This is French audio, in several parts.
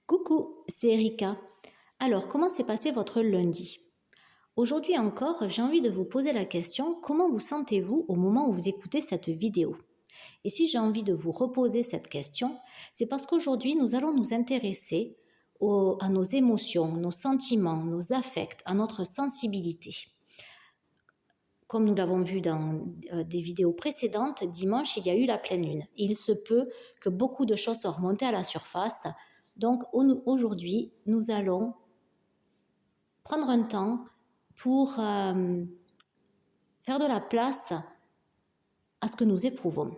Coucou, c'est Erika. Alors, comment s'est passé votre lundi? Aujourd'hui encore, j'ai envie de vous poser la question, comment vous sentez-vous au moment où vous écoutez cette vidéo? Et si j'ai envie de vous reposer cette question, c'est parce qu'aujourd'hui, nous allons nous intéresser à nos émotions, nos sentiments, nos affects, à notre sensibilité. Comme nous l'avons vu dans des vidéos précédentes, dimanche, il y a eu la pleine lune. Il se peut que beaucoup de choses soient remontées à la surface. Donc aujourd'hui, nous allons prendre un temps pour faire de la place à ce que nous éprouvons.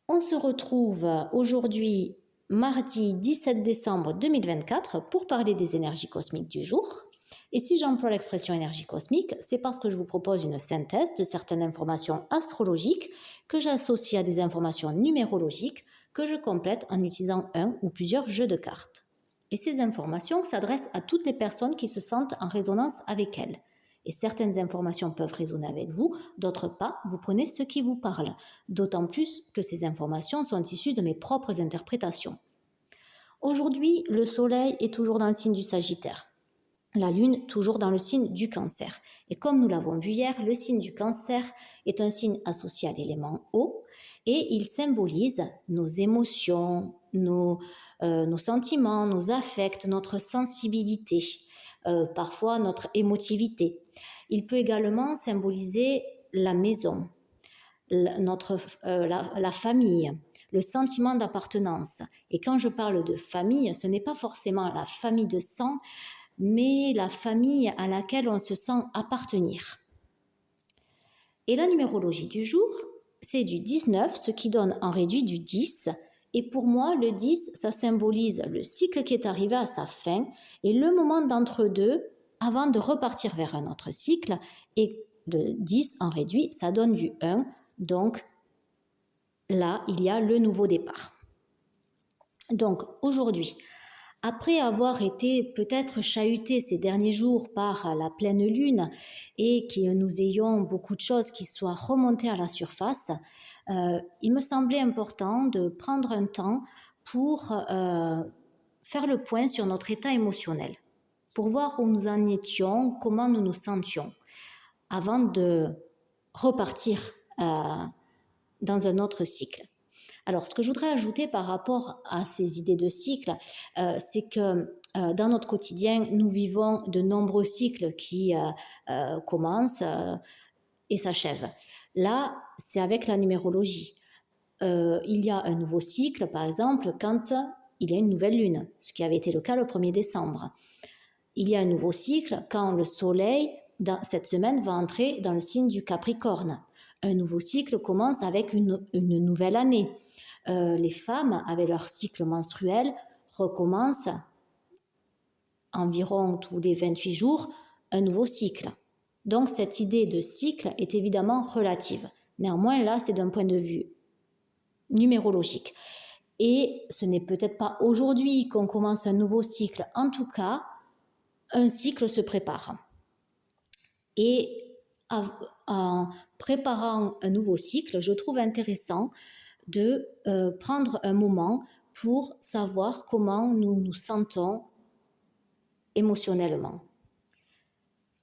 On se retrouve aujourd'hui, mardi 17 décembre 2024, pour parler des énergies cosmiques du jour. Et si j'emploie l'expression énergie cosmique, c'est parce que je vous propose une synthèse de certaines informations astrologiques que j'associe à des informations numérologiques que je complète en utilisant un ou plusieurs jeux de cartes. Et ces informations s'adressent à toutes les personnes qui se sentent en résonance avec elles. Et certaines informations peuvent résonner avec vous, d'autres pas, vous prenez ce qui vous parle. D'autant plus que ces informations sont issues de mes propres interprétations. Aujourd'hui, le soleil est toujours dans le signe du Sagittaire. La lune toujours dans le signe du Cancer. Et comme nous l'avons vu hier, le signe du Cancer est un signe associé à l'élément eau et il symbolise nos émotions, nos sentiments, nos affects, notre sensibilité, parfois notre émotivité. Il peut également symboliser la maison, la famille, le sentiment d'appartenance. Et quand je parle de famille, ce n'est pas forcément la famille de sang, mais la famille à laquelle on se sent appartenir. Et la numérologie du jour, c'est du 19, ce qui donne en réduit du 10. Et pour moi, le 10, ça symbolise le cycle qui est arrivé à sa fin et le moment d'entre-deux avant de repartir vers un autre cycle. Et de 10 en réduit, ça donne du 1. Donc là, il y a le nouveau départ. Donc aujourd'hui, après avoir été peut-être chahuté ces derniers jours par la pleine lune et que nous ayons beaucoup de choses qui soient remontées à la surface, il me semblait important de prendre un temps pour faire le point sur notre état émotionnel, pour voir où nous en étions, comment nous nous sentions, avant de repartir dans un autre cycle. Alors, ce que je voudrais ajouter par rapport à ces idées de cycle, c'est que dans notre quotidien, nous vivons de nombreux cycles qui commencent et s'achèvent. Là, c'est avec la numérologie. Il y a un nouveau cycle, par exemple, quand il y a une nouvelle lune, ce qui avait été le cas le 1er décembre. Il y a un nouveau cycle quand le soleil, cette semaine, va entrer dans le signe du Capricorne. Un nouveau cycle commence avec une nouvelle année. Les femmes, avec leur cycle menstruel, recommencent environ tous les 28 jours un nouveau cycle. Donc cette idée de cycle est évidemment relative. Néanmoins, là, c'est d'un point de vue numérologique. Et ce n'est peut-être pas aujourd'hui qu'on commence un nouveau cycle. En tout cas, un cycle se prépare. Et en préparant un nouveau cycle, je trouve intéressant de prendre un moment pour savoir comment nous nous sentons émotionnellement.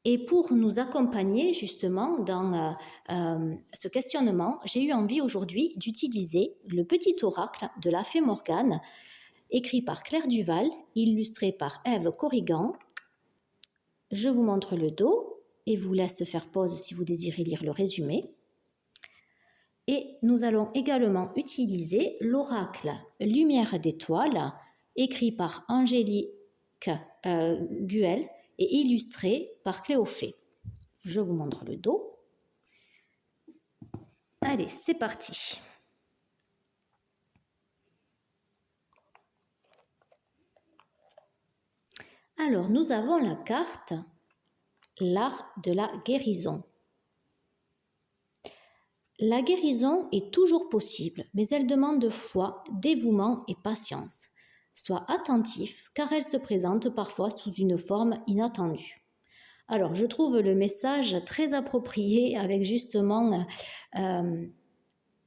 Et pour nous accompagner justement dans ce questionnement, j'ai eu envie aujourd'hui d'utiliser le petit oracle de la fée Morgane, écrit par Claire Duval, illustré par Ève Corrigan. Je vous montre le dos et vous laisse faire pause si vous désirez lire le résumé. Et nous allons également utiliser l'oracle Lumière d'étoiles, écrit par Angélique Guel et illustré par Cléophée. Je vous montre le dos. Allez, c'est parti. Alors, nous avons la carte L'art de la guérison. La guérison est toujours possible, mais elle demande foi, dévouement et patience. Sois attentif, car elle se présente parfois sous une forme inattendue. Alors, je trouve le message très approprié avec justement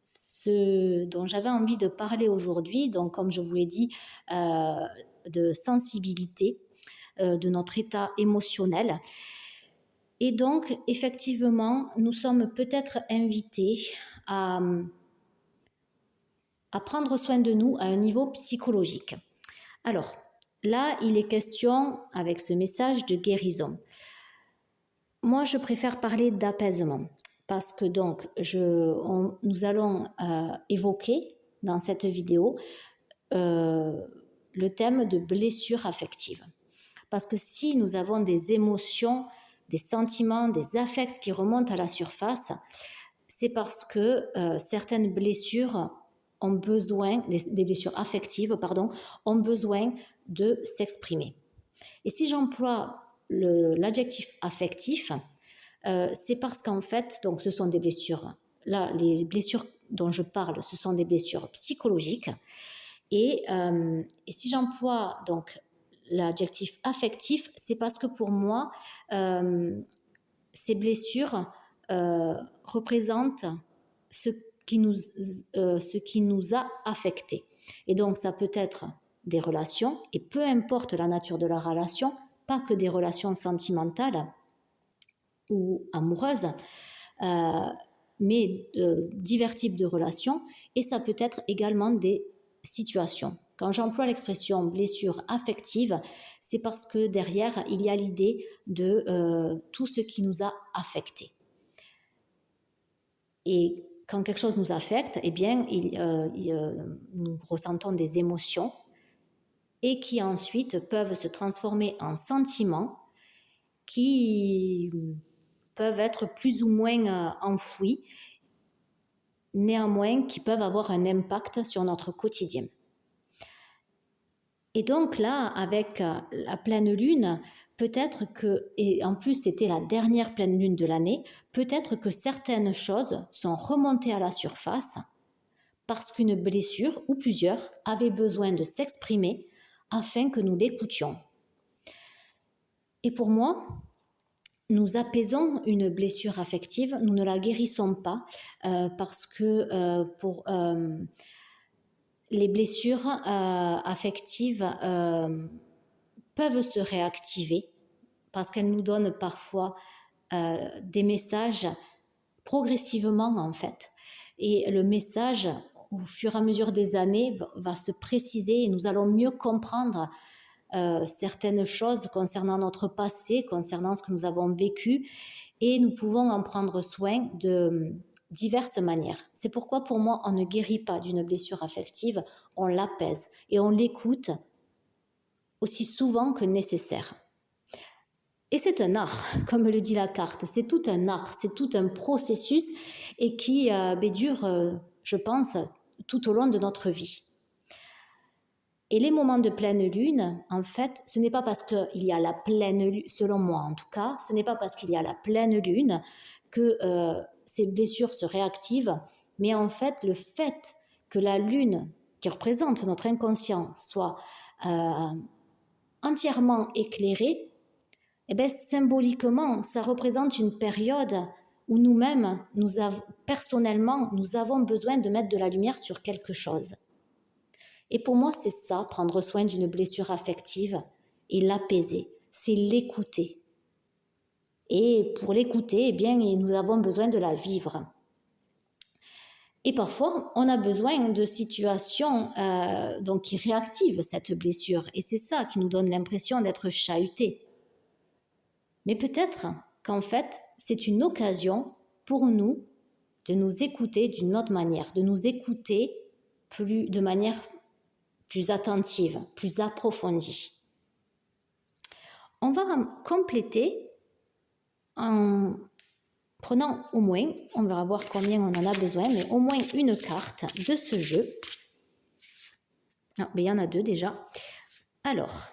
ce ce dont j'avais envie de parler aujourd'hui, donc comme je vous l'ai dit, de sensibilité, de notre état émotionnel. Et donc, effectivement, nous sommes peut-être invités à prendre soin de nous à un niveau psychologique. Alors, là, il est question, avec ce message, de guérison. Moi, je préfère parler d'apaisement parce que donc, nous allons évoquer dans cette vidéo le thème de blessure affective. Parce que si nous avons des émotions, des sentiments, des affects qui remontent à la surface, c'est parce que certaines blessures ont besoin, des blessures affectives, ont besoin de s'exprimer. Et si j'emploie l'adjectif affectif, c'est parce qu'en fait, donc ce sont des blessures. Là, les blessures dont je parle, ce sont des blessures psychologiques. Et si j'emploie donc l'adjectif affectif, c'est parce que pour moi, ces blessures représentent ce qui nous a affectés. Et donc, ça peut être des relations, et peu importe la nature de la relation, pas que des relations sentimentales ou amoureuses, mais divers types de relations, et ça peut être également des situations. Quand j'emploie l'expression blessure affective, c'est parce que derrière, il y a l'idée de tout ce qui nous a affectés. Et quand quelque chose nous affecte, eh bien, nous ressentons des émotions et qui ensuite peuvent se transformer en sentiments qui peuvent être plus ou moins enfouis, néanmoins qui peuvent avoir un impact sur notre quotidien. Et donc là, avec la pleine lune, peut-être que, et en plus c'était la dernière pleine lune de l'année, peut-être que certaines choses sont remontées à la surface parce qu'une blessure ou plusieurs avaient besoin de s'exprimer afin que nous l'écoutions. Et pour moi, nous apaisons une blessure affective, nous ne la guérissons pas parce que les blessures affectives peuvent se réactiver parce qu'elles nous donnent parfois des messages progressivement en fait. Et le message, au fur et à mesure des années, va se préciser et nous allons mieux comprendre certaines choses concernant notre passé, concernant ce que nous avons vécu, et nous pouvons en prendre soin de diverses manières. C'est pourquoi pour moi, on ne guérit pas d'une blessure affective, on l'apaise et on l'écoute aussi souvent que nécessaire. Et c'est un art, comme le dit la carte, c'est tout un art, c'est tout un processus et qui dure, je pense, tout au long de notre vie. Et les moments de pleine lune, en fait, ce n'est pas parce qu'il y a la pleine lune, selon moi en tout cas, ce n'est pas parce qu'il y a la pleine lune que ces blessures se réactivent, mais en fait, le fait que la lune, qui représente notre inconscient, soit entièrement éclairée, eh bien, symboliquement, ça représente une période où nous-mêmes, personnellement, nous avons besoin de mettre de la lumière sur quelque chose. Et pour moi, c'est ça, prendre soin d'une blessure affective et l'apaiser, c'est l'écouter. Et pour l'écouter, eh bien, nous avons besoin de la vivre. Et parfois, on a besoin de situations donc qui réactivent cette blessure. Et c'est ça qui nous donne l'impression d'être chahutés. Mais peut-être qu'en fait, c'est une occasion pour nous de nous écouter d'une autre manière, de nous écouter de manière plus attentive, plus approfondie. On va compléter en prenant au moins, on va voir combien on en a besoin, mais au moins une carte de ce jeu. Ah, mais il y en a deux déjà. Alors,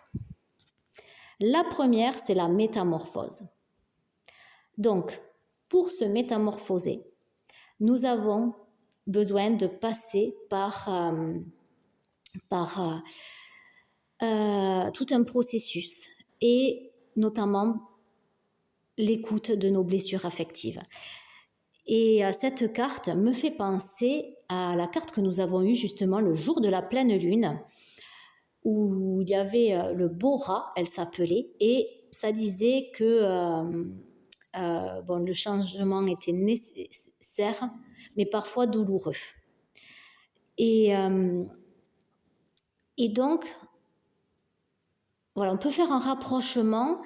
la première, c'est la métamorphose. Donc, pour se métamorphoser, nous avons besoin de passer par tout un processus et notamment l'écoute de nos blessures affectives. Et cette carte me fait penser à la carte que nous avons eue justement le jour de la pleine lune, où il y avait le Bora, elle s'appelait, et ça disait que bon, le changement était nécessaire, mais parfois douloureux. Et, euh, et donc, voilà, on peut faire un rapprochement.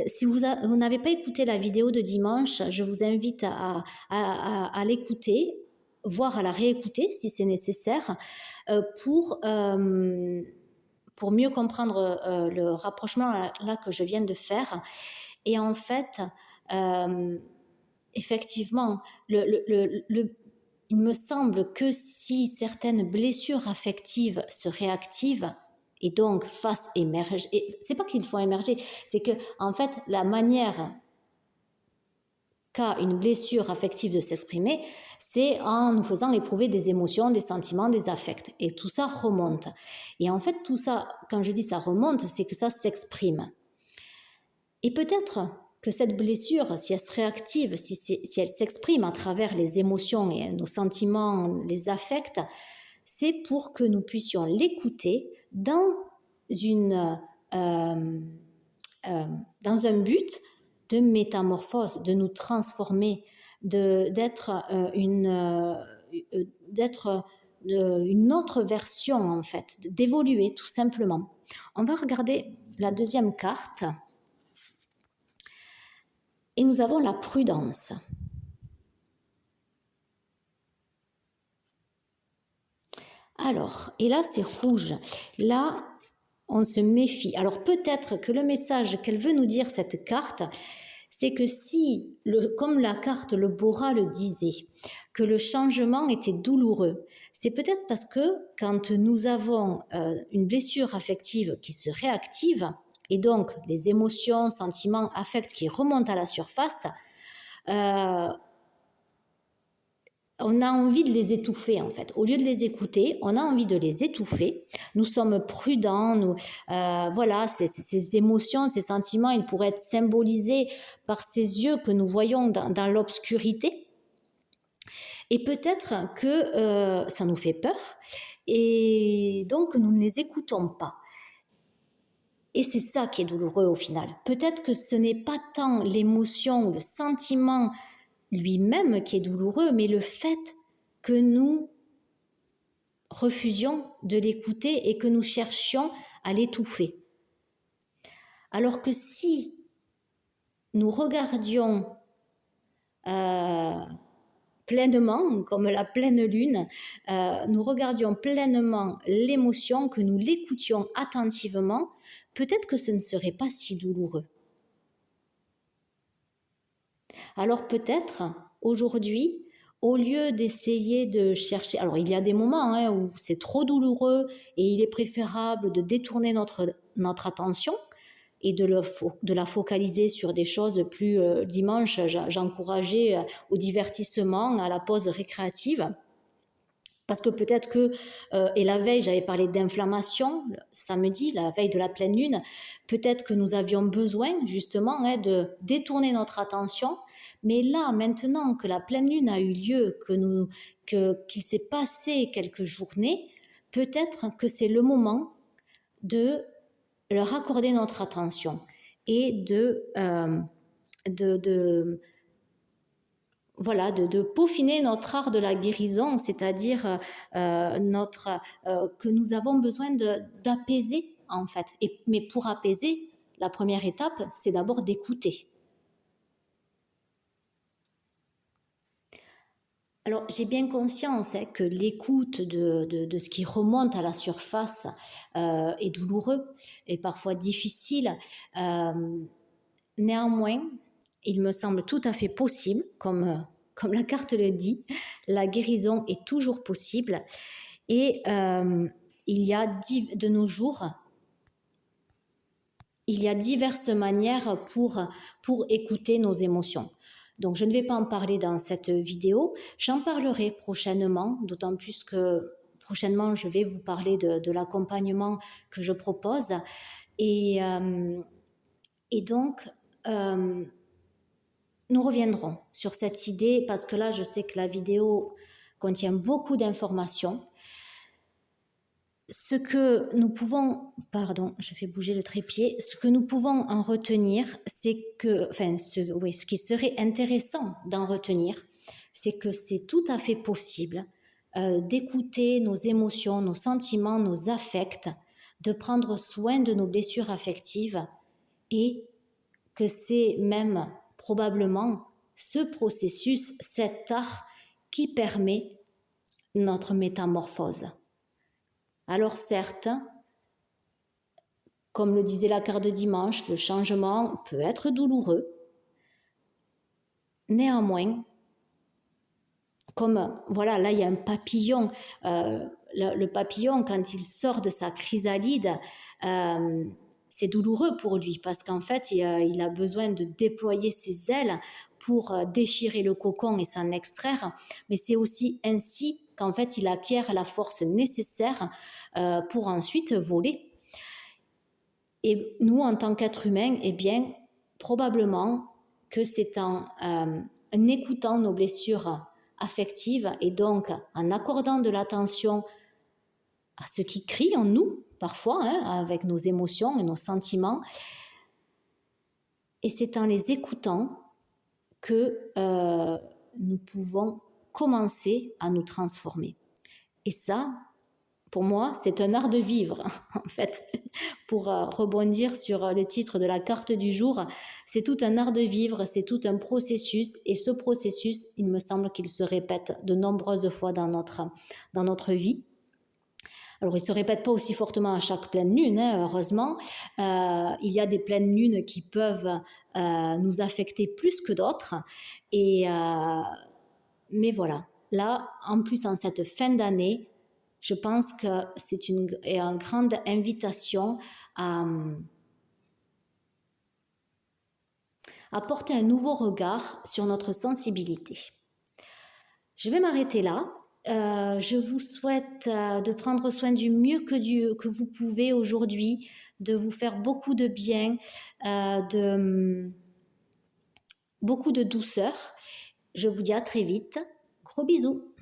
Si vous n'avez pas écouté la vidéo de dimanche, je vous invite à l'écouter, voire à la réécouter si c'est nécessaire, pour mieux comprendre le rapprochement là que je viens de faire. Et en fait, effectivement, il me semble que si certaines blessures affectives se réactivent et donc fassent émerger, et c'est pas qu'ils font émerger, c'est que en fait la manière qu'a une blessure affective de s'exprimer, c'est en nous faisant éprouver des émotions, des sentiments, des affects. Et tout ça remonte. Et en fait, tout ça, quand je dis ça remonte, c'est que ça s'exprime. Et peut-être que cette blessure, si elle se réactive, si elle s'exprime à travers les émotions et nos sentiments, les affects, c'est pour que nous puissions l'écouter dans un but de métamorphose, de nous transformer, d'être une autre version en fait, d'évoluer tout simplement. On va regarder la deuxième carte et nous avons la prudence. Alors, et là c'est rouge. Là, on se méfie. Alors peut-être que le message qu'elle veut nous dire cette carte, c'est que si, comme la carte le Bora le disait, que le changement était douloureux, c'est peut-être parce que quand nous avons une blessure affective qui se réactive, et donc les émotions, sentiments, affects qui remontent à la surface, on a envie de les étouffer en fait. Au lieu de les écouter, on a envie de les étouffer. Nous sommes prudents, voilà, ces émotions, ces sentiments, ils pourraient être symbolisés par ces yeux que nous voyons dans l'obscurité. Et peut-être que ça nous fait peur et donc nous ne les écoutons pas. Et c'est ça qui est douloureux au final. Peut-être que ce n'est pas tant l'émotion ou le sentiment lui-même qui est douloureux, mais le fait que nous refusions de l'écouter et que nous cherchions à l'étouffer. Alors que si nous regardions pleinement, comme la pleine lune, nous regardions pleinement l'émotion, que nous l'écoutions attentivement, peut-être que ce ne serait pas si douloureux. Alors peut-être, aujourd'hui, au lieu d'essayer de chercher... Alors il y a des moments où c'est trop douloureux et il est préférable de détourner notre attention et de la focaliser sur des choses plus... dimanche, j'encourageais au divertissement, à la pause récréative. Parce que peut-être que, et la veille, j'avais parlé d'inflammation, samedi, la veille de la pleine lune, peut-être que nous avions besoin justement de détourner notre attention. Mais là, maintenant que la pleine lune a eu lieu, qu'il s'est passé quelques journées, peut-être que c'est le moment de leur accorder notre attention et de peaufiner notre art de la guérison, c'est-à-dire que nous avons besoin d'apaiser en fait. Mais pour apaiser, la première étape, c'est d'abord d'écouter. Alors, j'ai bien conscience que l'écoute de ce qui remonte à la surface est douloureux et parfois difficile. Néanmoins, il me semble tout à fait possible, comme la carte le dit, la guérison est toujours possible. Et il y a de nos jours, il y a diverses manières pour écouter nos émotions. Donc je ne vais pas en parler dans cette vidéo, j'en parlerai prochainement, d'autant plus que prochainement je vais vous parler de l'accompagnement que je propose. Et donc, nous reviendrons sur cette idée parce que là, je sais que la vidéo contient beaucoup d'informations. Ce que nous pouvons, pardon, je fais bouger le trépied, ce que nous pouvons en retenir, c'est que, enfin, ce qui serait intéressant d'en retenir, c'est que c'est tout à fait possible d'écouter nos émotions, nos sentiments, nos affects, de prendre soin de nos blessures affectives et que c'est même probablement ce processus, cet art qui permet notre métamorphose. Alors certes, comme le disait la carte de dimanche, le changement peut être douloureux. Néanmoins, comme voilà, là il y a un papillon, le papillon quand il sort de sa chrysalide, c'est douloureux pour lui parce qu'en fait il a besoin de déployer ses ailes pour déchirer le cocon et s'en extraire, mais c'est aussi ainsi qu'en fait il acquiert la force nécessaire pour ensuite voler. Et nous, en tant qu'êtres humains, eh bien, probablement que c'est en écoutant nos blessures affectives et donc en accordant de l'attention à ce qui crie en nous, parfois, avec nos émotions et nos sentiments, et c'est en les écoutant que nous pouvons commencer à nous transformer. Et ça, pour moi, c'est un art de vivre, en fait. Pour rebondir sur le titre de la carte du jour, c'est tout un art de vivre, c'est tout un processus, et ce processus, il me semble qu'il se répète de nombreuses fois dans notre vie. Alors, il ne se répète pas aussi fortement à chaque pleine lune, heureusement. Il y a des pleines lunes qui peuvent nous affecter plus que d'autres. Mais voilà, là, en plus, en cette fin d'année, je pense que c'est une grande invitation à porter un nouveau regard sur notre sensibilité. Je vais m'arrêter là. Je vous souhaite de prendre soin du mieux que vous pouvez aujourd'hui, de vous faire beaucoup de bien, beaucoup de douceur. Je vous dis à très vite. Gros bisous.